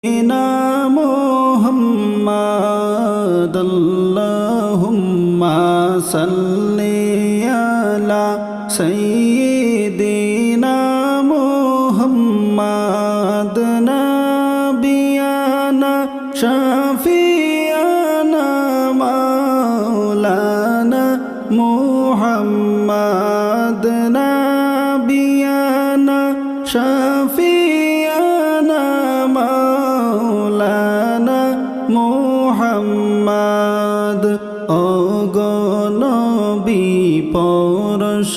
না মুহাম্মাদ আল্লাহুম্মা সাল্লি আলা সাইয়্যিদিনা মুহাম্মাদ নাবিয়ানা শাফিয়ানা মাওলানা মুহাম্মাদ নাবিয়ানা শাফিয়ানা মাওলানা মুহাম্মাদ ও গো নবী পরশ